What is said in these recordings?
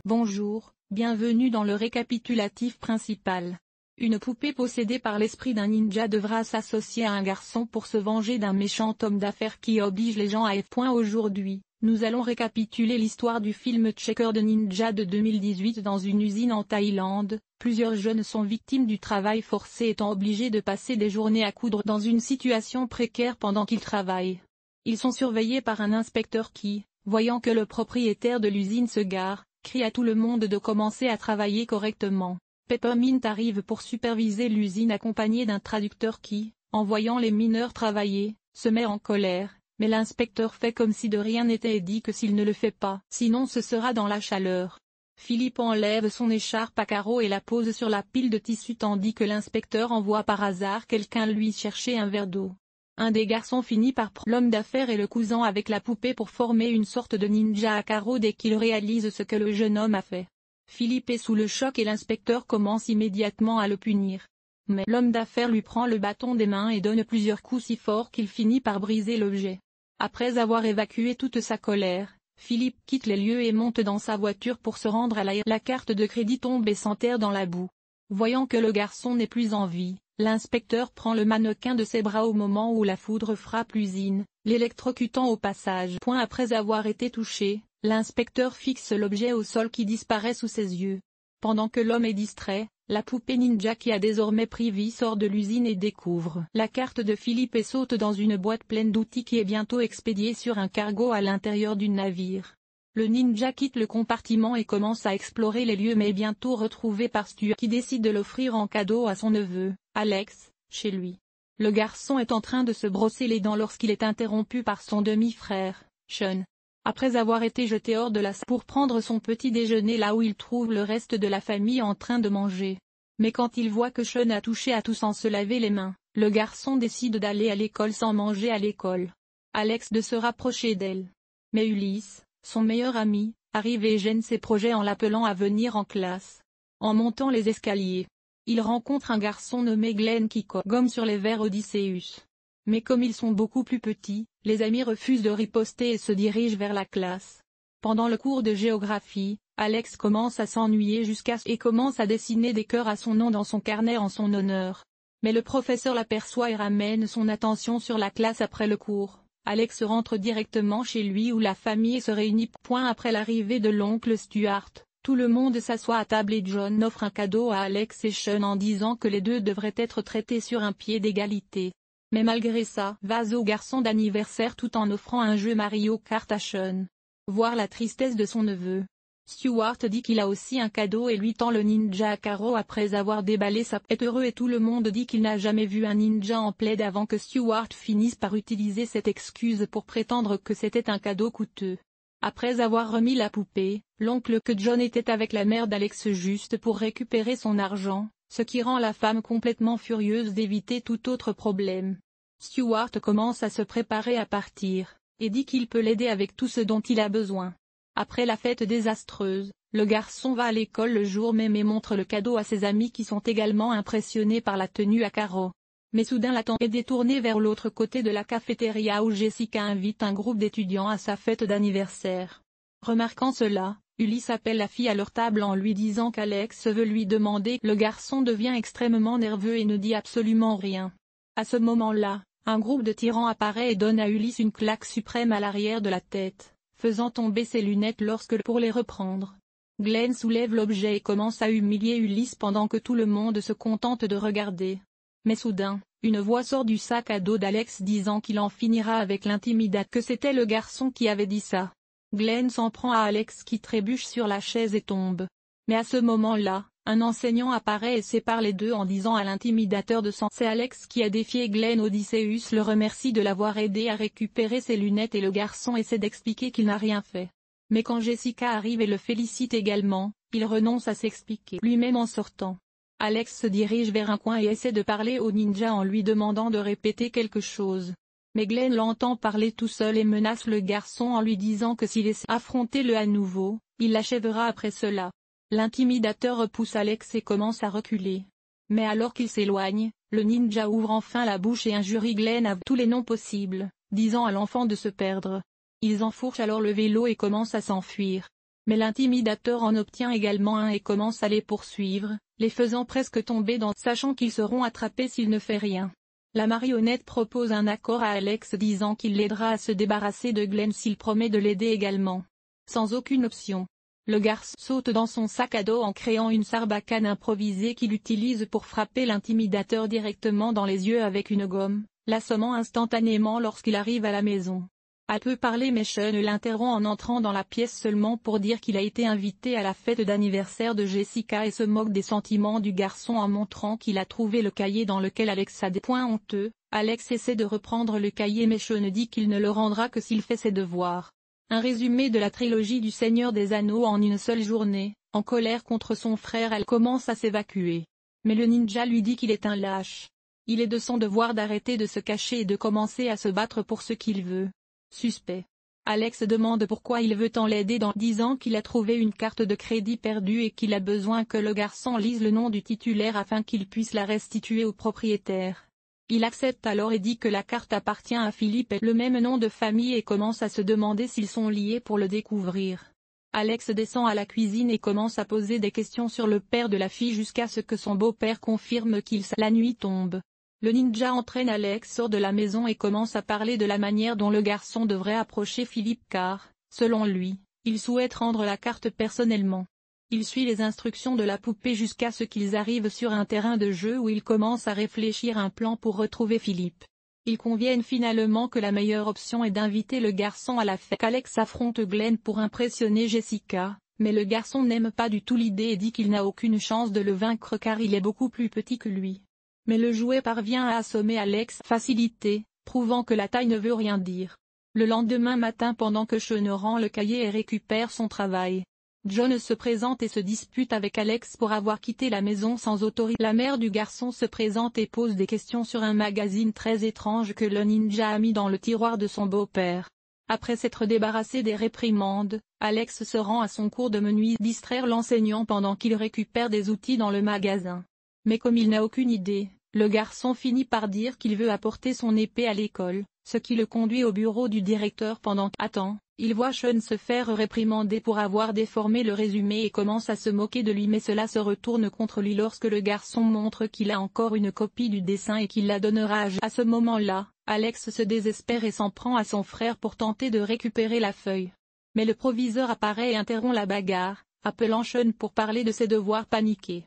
Bonjour, bienvenue dans le récapitulatif principal. Une poupée possédée par l'esprit d'un ninja devra s'associer à un garçon pour se venger d'un méchant homme d'affaires qui oblige les gens à F. Aujourd'hui, nous allons récapituler l'histoire du film Checkered Ninja de 2018 dans une usine en Thaïlande. Plusieurs jeunes sont victimes du travail forcé étant obligés de passer des journées à coudre dans une situation précaire pendant qu'ils travaillent. Ils sont surveillés par un inspecteur qui, voyant que le propriétaire de l'usine se gare, crie à tout le monde de commencer à travailler correctement. Peppermint arrive pour superviser l'usine accompagné d'un traducteur qui, en voyant les mineurs travailler, se met en colère, mais l'inspecteur fait comme si de rien n'était et dit que s'il ne le fait pas, sinon ce sera dans la chaleur. Philippe enlève son écharpe à carreaux et la pose sur la pile de tissu tandis que l'inspecteur envoie par hasard quelqu'un lui chercher un verre d'eau. Un des garçons finit par prendre l'homme d'affaires et le cousant avec la poupée pour former une sorte de ninja à carreaux dès qu'il réalise ce que le jeune homme a fait. Philippe est sous le choc et l'inspecteur commence immédiatement à le punir. Mais l'homme d'affaires lui prend le bâton des mains et donne plusieurs coups si forts qu'il finit par briser l'objet. Après avoir évacué toute sa colère, Philippe quitte les lieux et monte dans sa voiture pour se rendre à l'aéroport. La carte de crédit tombe et s'enterre dans la boue. Voyant que le garçon n'est plus en vie, l'inspecteur prend le mannequin de ses bras au moment où la foudre frappe l'usine, l'électrocutant au passage. Après avoir été touché, l'inspecteur fixe l'objet au sol qui disparaît sous ses yeux. Pendant que l'homme est distrait, la poupée ninja qui a désormais pris vie sort de l'usine et découvre la carte de Philippe et saute dans une boîte pleine d'outils qui est bientôt expédiée sur un cargo à l'intérieur du navire. Le ninja quitte le compartiment et commence à explorer les lieux mais est bientôt retrouvé par Stuart qui décide de l'offrir en cadeau à son neveu, Alex, chez lui. Le garçon est en train de se brosser les dents lorsqu'il est interrompu par son demi-frère, Sean. Après avoir été jeté hors de la salle pour prendre son petit déjeuner là où il trouve le reste de la famille en train de manger. Mais quand il voit que Sean a touché à tout sans se laver les mains, le garçon décide d'aller à l'école sans manger à l'école. Alex de se rapprocher d'elle. Mais Ulysse, son meilleur ami, arrive et gêne ses projets en l'appelant à venir en classe. En montant les escaliers, il rencontre un garçon nommé Glenn qui gomme sur les verres Odysseus. Mais comme ils sont beaucoup plus petits, les amis refusent de riposter et se dirigent vers la classe. Pendant le cours de géographie, Alex commence à s'ennuyer et commence à dessiner des cœurs à son nom dans son carnet en son honneur. Mais le professeur l'aperçoit et ramène son attention sur la classe après le cours. Alex rentre directement chez lui où la famille se réunit. Après l'arrivée de l'oncle Stuart, tout le monde s'assoit à table et John offre un cadeau à Alex et Sean en disant que les deux devraient être traités sur un pied d'égalité. Mais malgré ça, va au garçon d'anniversaire tout en offrant un jeu Mario Kart à Sean. Voir la tristesse de son neveu. Stuart dit qu'il a aussi un cadeau et lui tend le ninja à carreaux après avoir déballé sa est heureux et tout le monde dit qu'il n'a jamais vu un ninja en plaid avant que Stuart finisse par utiliser cette excuse pour prétendre que c'était un cadeau coûteux. Après avoir remis la poupée, l'oncle que John était avec la mère d'Alex juste pour récupérer son argent, ce qui rend la femme complètement furieuse d'éviter tout autre problème. Stuart commence à se préparer à partir, et dit qu'il peut l'aider avec tout ce dont il a besoin. Après la fête désastreuse, le garçon va à l'école le jour même et montre le cadeau à ses amis qui sont également impressionnés par la tenue à carreaux. Mais soudain l'attention est détournée vers l'autre côté de la cafétéria où Jessica invite un groupe d'étudiants à sa fête d'anniversaire. Remarquant cela, Ulysse appelle la fille à leur table en lui disant qu'Alex veut lui demander. Le garçon devient extrêmement nerveux et ne dit absolument rien. À ce moment-là, un groupe de tyrans apparaît et donne à Ulysse une claque suprême à l'arrière de la tête, faisant tomber ses lunettes pour les reprendre. Glenn soulève l'objet et commence à humilier Ulysse pendant que tout le monde se contente de regarder. Mais soudain, une voix sort du sac à dos d'Alex disant qu'il en finira avec l'intimidateur. Que c'était le garçon qui avait dit ça. Glenn s'en prend à Alex qui trébuche sur la chaise et tombe. Mais à ce moment-là, un enseignant apparaît et sépare les deux en disant à l'intimidateur de sang. C'est Alex qui a défié Glenn. Odysseus le remercie de l'avoir aidé à récupérer ses lunettes et le garçon essaie d'expliquer qu'il n'a rien fait. Mais quand Jessica arrive et le félicite également, il renonce à s'expliquer lui-même en sortant. Alex se dirige vers un coin et essaie de parler au ninja en lui demandant de répéter quelque chose. Mais Glenn l'entend parler tout seul et menace le garçon en lui disant que s'il essaie d'affronter-le à nouveau, il l'achèvera après cela. L'intimidateur repousse Alex et commence à reculer. Mais alors qu'il s'éloigne, le ninja ouvre enfin la bouche et injurie Glenn à tous les noms possibles, disant à l'enfant de se perdre. Ils enfourchent alors le vélo et commencent à s'enfuir. Mais l'intimidateur en obtient également un et commence à les poursuivre, les faisant presque tomber sachant qu'ils seront attrapés s'il ne fait rien. La marionnette propose un accord à Alex disant qu'il l'aidera à se débarrasser de Glenn s'il promet de l'aider également. Sans aucune option. Le garçon saute dans son sac à dos en créant une sarbacane improvisée qu'il utilise pour frapper l'intimidateur directement dans les yeux avec une gomme, l'assommant instantanément lorsqu'il arrive à la maison. À peu parler mais Sean l'interrompt en entrant dans la pièce seulement pour dire qu'il a été invité à la fête d'anniversaire de Jessica et se moque des sentiments du garçon en montrant qu'il a trouvé le cahier dans lequel Alex a des points honteux. Alex essaie de reprendre le cahier mais Sean dit qu'il ne le rendra que s'il fait ses devoirs. Un résumé de la trilogie du Seigneur des Anneaux en une seule journée. En colère contre son frère, elle commence à s'évacuer. Mais le ninja lui dit qu'il est un lâche. Il est de son devoir d'arrêter de se cacher et de commencer à se battre pour ce qu'il veut. Suspect. Alex demande pourquoi il veut tant l'aider en disant qu'il a trouvé une carte de crédit perdue et qu'il a besoin que le garçon lise le nom du titulaire afin qu'il puisse la restituer au propriétaire. Il accepte alors et dit que la carte appartient à Philippe et le même nom de famille et commence à se demander s'ils sont liés pour le découvrir. Alex descend à la cuisine et commence à poser des questions sur le père de la fille jusqu'à ce que son beau-père confirme qu'il sait. La nuit tombe. Le ninja entraîne Alex hors de la maison et commence à parler de la manière dont le garçon devrait approcher Philippe car, selon lui, il souhaite rendre la carte personnellement. Il suit les instructions de la poupée jusqu'à ce qu'ils arrivent sur un terrain de jeu où ils commencent à réfléchir un plan pour retrouver Philippe. Ils conviennent finalement que la meilleure option est d'inviter le garçon à la fête. Alex affronte Glenn pour impressionner Jessica, mais le garçon n'aime pas du tout l'idée et dit qu'il n'a aucune chance de le vaincre car il est beaucoup plus petit que lui. Mais le jouet parvient à assommer Alex facilité, prouvant que la taille ne veut rien dire. Le lendemain matin pendant que Sean rend le cahier et récupère son travail, John se présente et se dispute avec Alex pour avoir quitté la maison sans autorité. La mère du garçon se présente et pose des questions sur un magazine très étrange que le ninja a mis dans le tiroir de son beau-père. Après s'être débarrassé des réprimandes, Alex se rend à son cours de menuiserie distraire l'enseignant pendant qu'il récupère des outils dans le magasin. Mais comme il n'a aucune idée, le garçon finit par dire qu'il veut apporter son épée à l'école, ce qui le conduit au bureau du directeur pendant qu'attend. Il voit Sean se faire réprimander pour avoir déformé le résumé et commence à se moquer de lui mais cela se retourne contre lui lorsque le garçon montre qu'il a encore une copie du dessin et qu'il la donnera à ce moment-là, Alex se désespère et s'en prend à son frère pour tenter de récupérer la feuille. Mais le proviseur apparaît et interrompt la bagarre, appelant Sean pour parler de ses devoirs paniqués,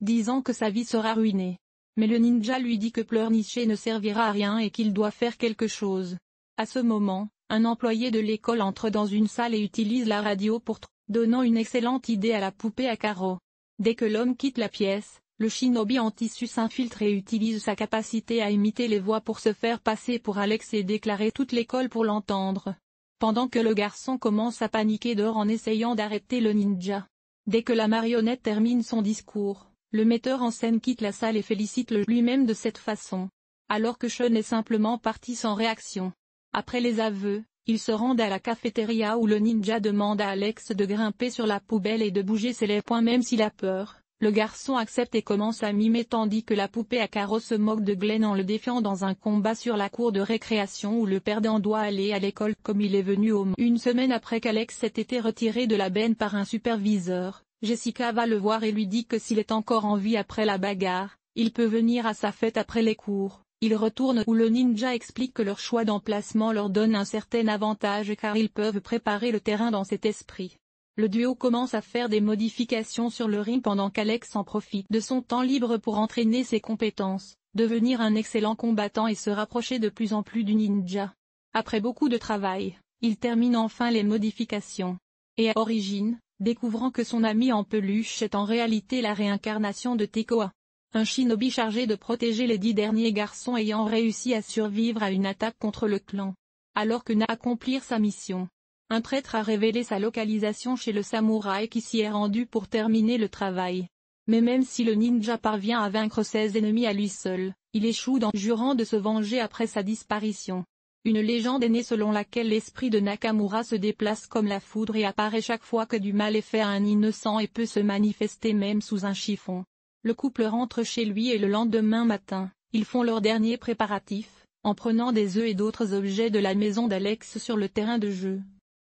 disant que sa vie sera ruinée. Mais le ninja lui dit que pleurnicher ne servira à rien et qu'il doit faire quelque chose. À ce moment, un employé de l'école entre dans une salle et utilise la radio pour donnant une excellente idée à la poupée à carreaux. Dès que l'homme quitte la pièce, le shinobi en tissu s'infiltre et utilise sa capacité à imiter les voix pour se faire passer pour Alex et déclarer toute l'école pour l'entendre. Pendant que le garçon commence à paniquer dehors en essayant d'arrêter le ninja. Dès que la marionnette termine son discours, le metteur en scène quitte la salle et félicite lui-même de cette façon. Alors que Sean est simplement parti sans réaction. Après les aveux, ils se rendent à la cafétéria où le ninja demande à Alex de grimper sur la poubelle et de bouger ses lèvres. Même s'il a peur, le garçon accepte et commence à mimer tandis que la poupée à carreaux se moque de Glenn en le défiant dans un combat sur la cour de récréation où le perdant doit aller à l'école comme il est venu au monde. Une semaine après qu'Alex ait été retiré de la benne par un superviseur, Jessica va le voir et lui dit que s'il est encore en vie après la bagarre, il peut venir à sa fête après les cours. Ils retournent où le ninja explique que leur choix d'emplacement leur donne un certain avantage car ils peuvent préparer le terrain dans cet esprit. Le duo commence à faire des modifications sur le ring pendant qu'Alex en profite de son temps libre pour entraîner ses compétences, devenir un excellent combattant et se rapprocher de plus en plus du ninja. Après beaucoup de travail, il termine enfin les modifications. Et à Origine, découvrant que son ami en peluche est en réalité la réincarnation de Tekoa, un shinobi chargé de protéger les 10 derniers garçons ayant réussi à survivre à une attaque contre le clan. Alors que n'a accomplir sa mission. Un prêtre a révélé sa localisation chez le samouraï qui s'y est rendu pour terminer le travail. Mais même si le ninja parvient à vaincre ses ennemis à lui seul, il échoue en jurant de se venger après sa disparition. Une légende est née selon laquelle l'esprit de Nakamura se déplace comme la foudre et apparaît chaque fois que du mal est fait à un innocent et peut se manifester même sous un chiffon. Le couple rentre chez lui et le lendemain matin, ils font leurs derniers préparatifs, en prenant des œufs et d'autres objets de la maison d'Alex sur le terrain de jeu.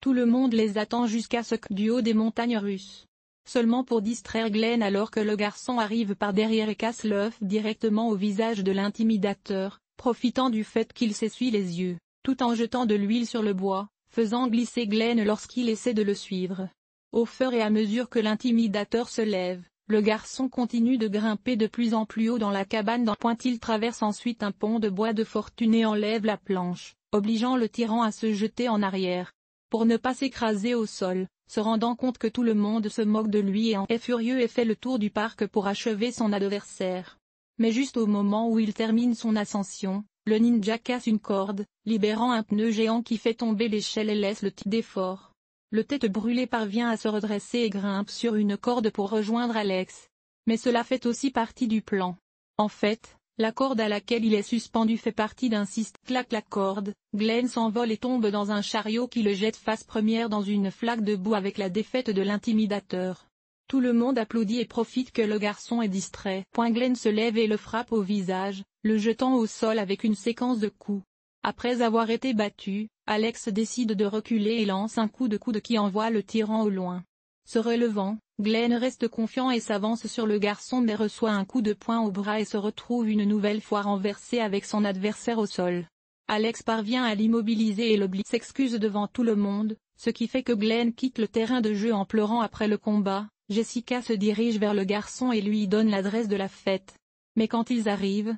Tout le monde les attend jusqu'à ce que du haut des montagnes russes. Seulement pour distraire Glenn alors que le garçon arrive par derrière et casse l'œuf directement au visage de l'intimidateur, profitant du fait qu'il s'essuie les yeux, tout en jetant de l'huile sur le bois, faisant glisser Glenn lorsqu'il essaie de le suivre. Au fur et à mesure que l'intimidateur se lève, le garçon continue de grimper de plus en plus haut dans la cabane d'un point. Il traverse ensuite un pont de bois de fortune et enlève la planche, obligeant le tyran à se jeter en arrière, pour ne pas s'écraser au sol, se rendant compte que tout le monde se moque de lui et en est furieux et fait le tour du parc pour achever son adversaire. Mais juste au moment où il termine son ascension, le ninja casse une corde, libérant un pneu géant qui fait tomber l'échelle et laisse le type d'effort. Le tête brûlé parvient à se redresser et grimpe sur une corde pour rejoindre Alex. Mais cela fait aussi partie du plan. En fait, la corde à laquelle il est suspendu fait partie d'un système. Claque la corde, Glenn s'envole et tombe dans un chariot qui le jette face première dans une flaque de boue avec la défaite de l'intimidateur. Tout le monde applaudit et profite que le garçon est distrait. Glenn se lève et le frappe au visage, le jetant au sol avec une séquence de coups. Après avoir été battu, Alex décide de reculer et lance un coup de coude qui envoie le tyran au loin. Se relevant, Glenn reste confiant et s'avance sur le garçon mais reçoit un coup de poing au bras et se retrouve une nouvelle fois renversé avec son adversaire au sol. Alex parvient à l'immobiliser et l'oblige s'excuse devant tout le monde, ce qui fait que Glenn quitte le terrain de jeu en pleurant après le combat. Jessica se dirige vers le garçon et lui donne l'adresse de la fête. Mais quand ils arrivent,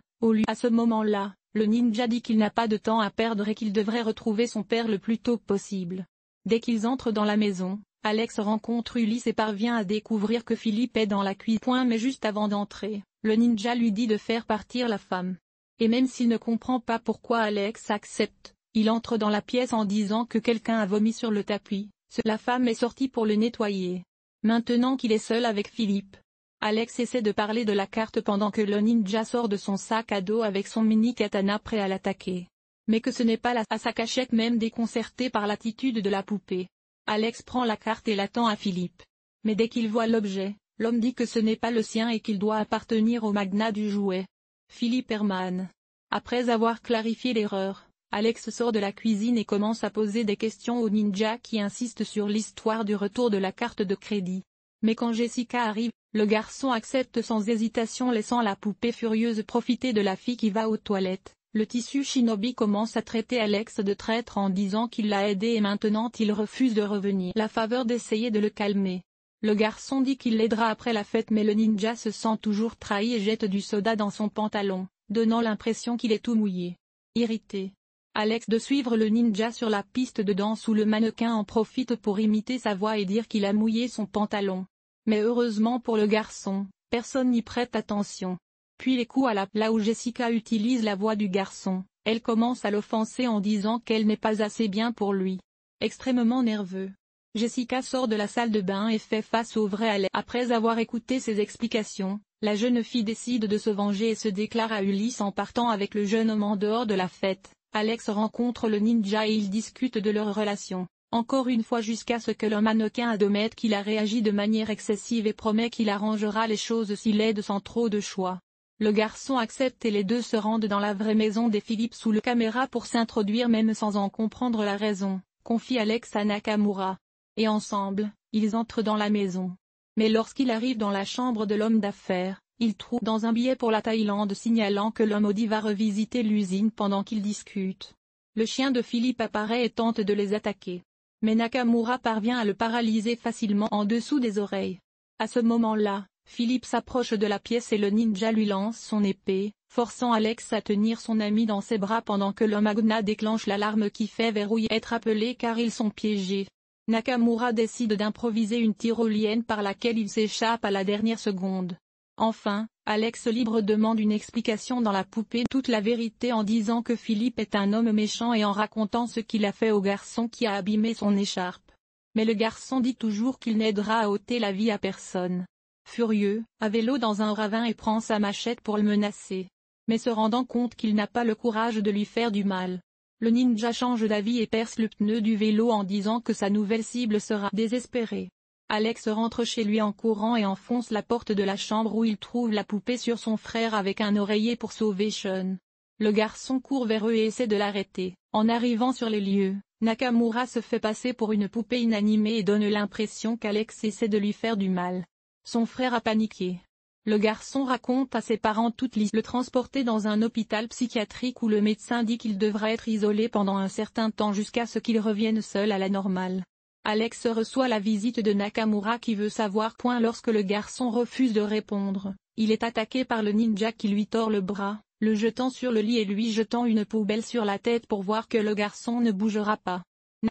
à ce moment-là, le ninja dit qu'il n'a pas de temps à perdre et qu'il devrait retrouver son père le plus tôt possible. Dès qu'ils entrent dans la maison, Alex rencontre Ulysse et parvient à découvrir que Philippe est dans la cuisine. Mais juste avant d'entrer, le ninja lui dit de faire partir la femme. Et même s'il ne comprend pas pourquoi Alex accepte, il entre dans la pièce en disant que quelqu'un a vomi sur le tapis. La femme est sortie pour le nettoyer. Maintenant qu'il est seul avec Philippe, Alex essaie de parler de la carte pendant que le ninja sort de son sac à dos avec son mini katana prêt à l'attaquer. Mais que ce n'est pas là à sa cachette même déconcerté par l'attitude de la poupée. Alex prend la carte et la tend à Philippe. Mais dès qu'il voit l'objet, l'homme dit que ce n'est pas le sien et qu'il doit appartenir au magnat du jouet. Philippe Herman. Après avoir clarifié l'erreur, Alex sort de la cuisine et commence à poser des questions au ninja qui insiste sur l'histoire du retour de la carte de crédit. Mais quand Jessica arrive, le garçon accepte sans hésitation laissant la poupée furieuse profiter de la fille qui va aux toilettes. Le tissu shinobi commence à traiter Alex de traître en disant qu'il l'a aidé et maintenant il refuse de revenir. La faveur d'essayer de le calmer. Le garçon dit qu'il l'aidera après la fête mais le ninja se sent toujours trahi et jette du soda dans son pantalon, donnant l'impression qu'il est tout mouillé. Irrité, Alex de suivre le ninja sur la piste de danse où le mannequin en profite pour imiter sa voix et dire qu'il a mouillé son pantalon. Mais heureusement pour le garçon, personne n'y prête attention. Puis les coups à là où Jessica utilise la voix du garçon, elle commence à l'offenser en disant qu'elle n'est pas assez bien pour lui. Extrêmement nerveux, Jessica sort de la salle de bain et fait face au vrai Alex. Après avoir écouté ses explications, la jeune fille décide de se venger et se déclare à Ulysse en partant avec le jeune homme en dehors de la fête. Alex rencontre le ninja et ils discutent de leur relation. Encore une fois jusqu'à ce que le mannequin admette qu'il a réagi de manière excessive et promet qu'il arrangera les choses s'il aide sans trop de choix. Le garçon accepte et les deux se rendent dans la vraie maison des Philippe sous le caméra pour s'introduire même sans en comprendre la raison, confie Alex à Nakamura. Et ensemble, ils entrent dans la maison. Mais lorsqu'il arrive dans la chambre de l'homme d'affaires, il trouve dans un billet pour la Thaïlande signalant que l'homme maudit va revisiter l'usine pendant qu'ils discutent. Le chien de Philippe apparaît et tente de les attaquer. Mais Nakamura parvient à le paralyser facilement en dessous des oreilles. À ce moment-là, Philippe s'approche de la pièce et le ninja lui lance son épée, forçant Alex à tenir son ami dans ses bras pendant que le magnat déclenche l'alarme qui fait verrouiller être appelé car ils sont piégés. Nakamura décide d'improviser une tyrolienne par laquelle il s'échappe à la dernière seconde. Enfin, Alex libre demande une explication dans la poupée toute la vérité en disant que Philippe est un homme méchant et en racontant ce qu'il a fait au garçon qui a abîmé son écharpe. Mais le garçon dit toujours qu'il n'aidera à ôter la vie à personne. Furieux, à vélo dans un ravin et prend sa machette pour le menacer. Mais se rendant compte qu'il n'a pas le courage de lui faire du mal, le ninja change d'avis et perce le pneu du vélo en disant que sa nouvelle cible sera désespérée. Alex rentre chez lui en courant et enfonce la porte de la chambre où il trouve la poupée sur son frère avec un oreiller pour sauver Sean. Le garçon court vers eux et essaie de l'arrêter. En arrivant sur les lieux, Nakamura se fait passer pour une poupée inanimée et donne l'impression qu'Alex essaie de lui faire du mal. Son frère a paniqué. Le garçon raconte à ses parents toute l'histoire. Le transporter dans un hôpital psychiatrique où le médecin dit qu'il devra être isolé pendant un certain temps jusqu'à ce qu'il revienne seul à la normale. Alex reçoit la visite de Nakamura qui veut savoir. Lorsque le garçon refuse de répondre, il est attaqué par le ninja qui lui tord le bras, le jetant sur le lit et lui jetant une poubelle sur la tête pour voir que le garçon ne bougera pas.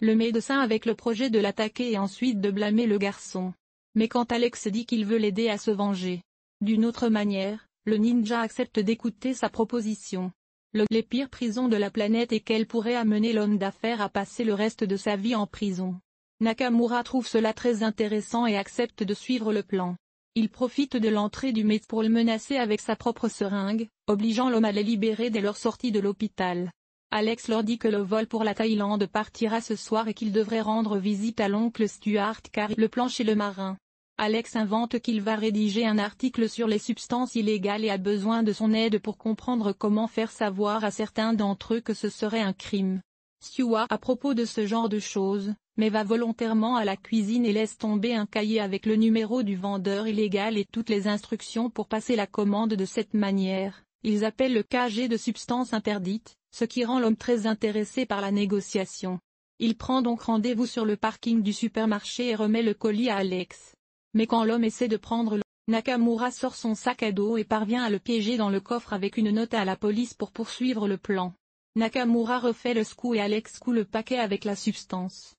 Le médecin avec le projet de l'attaquer et ensuite de blâmer le garçon. Mais quand Alex dit qu'il veut l'aider à se venger d'une autre manière, le ninja accepte d'écouter sa proposition. Les pires prisons de la planète et qu'elle pourrait amener l'homme d'affaires à passer le reste de sa vie en prison. Nakamura trouve cela très intéressant et accepte de suivre le plan. Il profite de l'entrée du médecin pour le menacer avec sa propre seringue, obligeant l'homme à les libérer dès leur sortie de l'hôpital. Alex leur dit que le vol pour la Thaïlande partira ce soir et qu'il devrait rendre visite à l'oncle Stuart car le plan chez le marin. Alex invente qu'il va rédiger un article sur les substances illégales et a besoin de son aide pour comprendre comment faire savoir à certains d'entre eux que ce serait un crime. Stuart à propos de ce genre de choses, mais va volontairement à la cuisine et laisse tomber un cahier avec le numéro du vendeur illégal et toutes les instructions pour passer la commande de cette manière. Ils appellent le KG de substances interdites, ce qui rend l'homme très intéressé par la négociation. Il prend donc rendez-vous sur le parking du supermarché et remet le colis à Alex. Mais quand l'homme essaie de prendre Nakamura sort son sac à dos et parvient à le piéger dans le coffre avec une note à la police pour poursuivre le plan. Nakamura refait le scoop et Alex coud le paquet avec la substance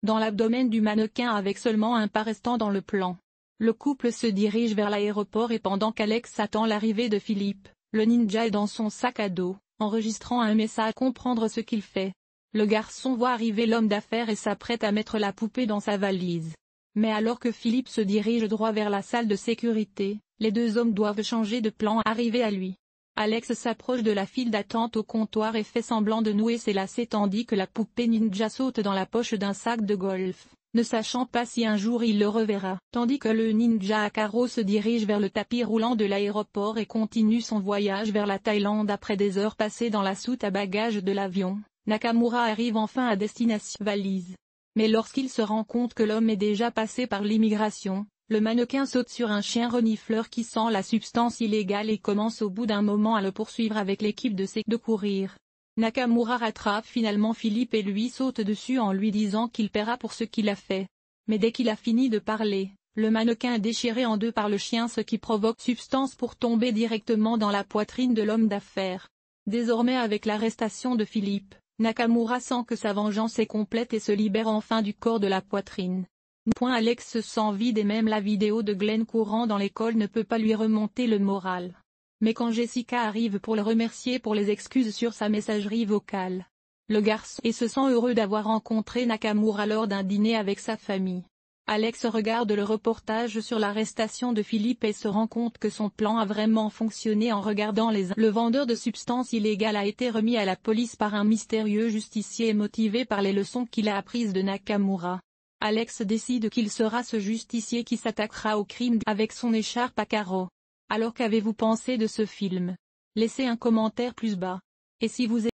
dans l'abdomen du mannequin avec seulement un pas restant dans le plan. Le couple se dirige vers l'aéroport et pendant qu'Alex attend l'arrivée de Philippe, le ninja est dans son sac à dos, enregistrant un message. Comprendre ce qu'il fait. Le garçon voit arriver l'homme d'affaires et s'apprête à mettre la poupée dans sa valise. Mais alors que Philippe se dirige droit vers la salle de sécurité, les deux hommes doivent changer de plan. Arrivé à lui, Alex s'approche de la file d'attente au comptoir et fait semblant de nouer ses lacets tandis que la poupée ninja saute dans la poche d'un sac de golf, ne sachant pas si un jour il le reverra. Tandis que le ninja à carreaux se dirige vers le tapis roulant de l'aéroport et continue son voyage vers la Thaïlande après des heures passées dans la soute à bagages de l'avion, Nakamura arrive enfin à destination. Valise. Mais lorsqu'il se rend compte que l'homme est déjà passé par l'immigration, le mannequin saute sur un chien renifleur qui sent la substance illégale et commence au bout d'un moment à le poursuivre avec l'équipe de courir. Nakamura rattrape finalement Philippe et lui saute dessus en lui disant qu'il paiera pour ce qu'il a fait. Mais dès qu'il a fini de parler, le mannequin est déchiré en deux par le chien ce qui provoque substance pour tomber directement dans la poitrine de l'homme d'affaires. Désormais avec l'arrestation de Philippe, Nakamura sent que sa vengeance est complète et se libère enfin du corps de la poitrine. Alex se sent vide et même la vidéo de Glenn courant dans l'école ne peut pas lui remonter le moral. Mais quand Jessica arrive pour le remercier pour les excuses sur sa messagerie vocale, le garçon se sent heureux d'avoir rencontré Nakamura lors d'un dîner avec sa famille. Alex regarde le reportage sur l'arrestation de Philippe et se rend compte que son plan a vraiment fonctionné en regardant le vendeur de substances illégales a été remis à la police par un mystérieux justicier motivé par les leçons qu'il a apprises de Nakamura. Alex décide qu'il sera ce justicier qui s'attaquera au crime avec son écharpe à carreaux. Alors qu'avez-vous pensé de ce film? Laissez un commentaire plus bas. Et si vous